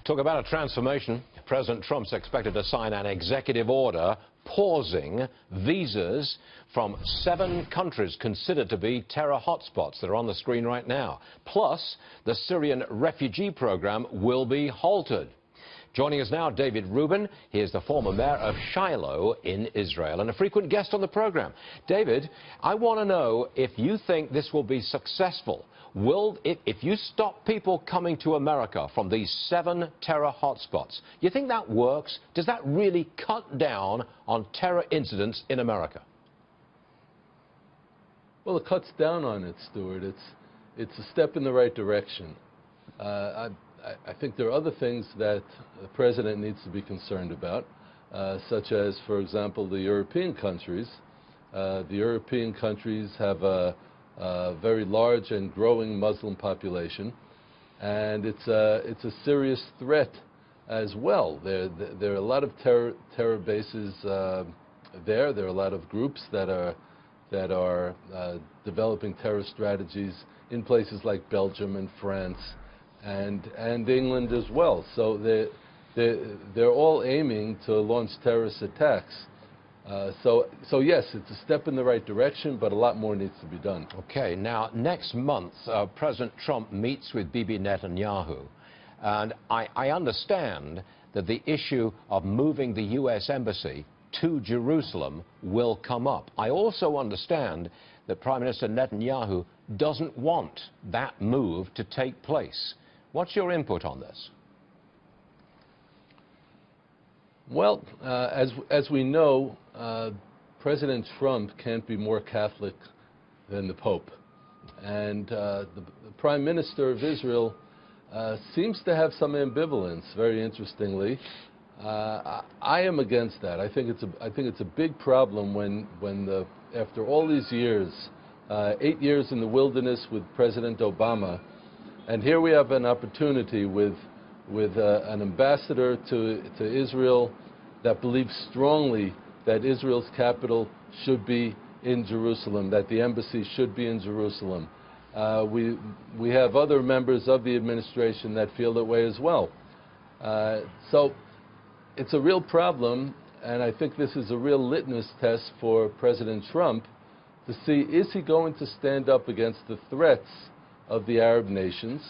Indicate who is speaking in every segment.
Speaker 1: Talk about a transformation. President Trump's expected to sign an executive order pausing visas from 7 countries considered to be terror hotspots that are on the screen right now. Plus, the Syrian refugee program will be halted. Joining us now, David Rubin. He is the former mayor of Shiloh in Israel and a frequent guest on the program. David, I want to know if you think this will be successful. If you stop people coming to America from these 7 terror hotspots, you think that works? Does that really cut down on terror incidents in America?
Speaker 2: Well, it cuts down on it, Stuart. It's a step in the right direction. I think there are other things that the president needs to be concerned about, such as, for example, the European countries. The European countries have a very large and growing Muslim population, and it's a serious threat as well. There are a lot of terror bases there. There are a lot of groups that are developing terror strategies in places like Belgium and France and England as well. So they're all aiming to launch terrorist attacks. So yes, it's a step in the right direction, but a lot more needs to be done.
Speaker 1: Okay, now next month, President Trump meets with Bibi Netanyahu, and I understand that the issue of moving the U.S. Embassy to Jerusalem will come up. I also understand that Prime Minister Netanyahu doesn't want that move to take place. What's your input on this?
Speaker 2: Well, as we know, President Trump can't be more Catholic than the Pope. And the Prime Minister of Israel seems to have some ambivalence, very interestingly. I am against that. I think it's a big problem when after all these years, 8 years in the wilderness with President Obama, and here we have an opportunity with an ambassador to Israel that believes strongly that Israel's capital should be in Jerusalem, that the embassy should be in Jerusalem. We have other members of the administration that feel that way as well. So it's a real problem, and I think this is a real litmus test for President Trump to see, is he going to stand up against the threats of the Arab nations,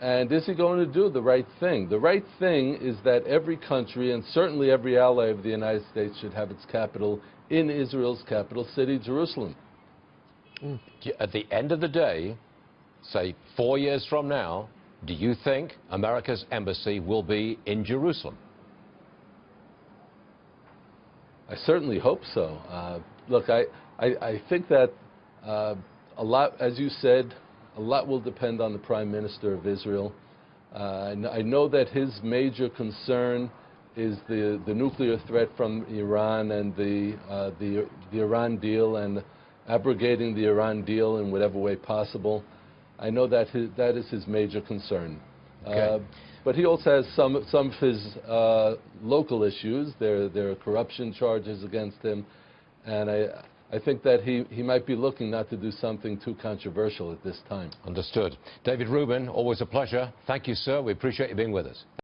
Speaker 2: and is he going to do the right thing? The right thing is that every country, and certainly every ally of the United States, should have its capital in Israel's capital city, Jerusalem.
Speaker 1: At the end of the day, say 4 years from now, do you think America's embassy will be in Jerusalem?
Speaker 2: I certainly hope so. Look, I think that a lot, as you said, a lot will depend on the Prime Minister of Israel. I know that his major concern is the nuclear threat from Iran and the Iran deal and abrogating the Iran deal in whatever way possible. I know that that is his major concern.
Speaker 1: Okay.
Speaker 2: But he also has some of his local issues. There are corruption charges against him, and I think that he might be looking not to do something too controversial at this time.
Speaker 1: Understood. David Rubin, always a pleasure. Thank you, sir. We appreciate you being with us.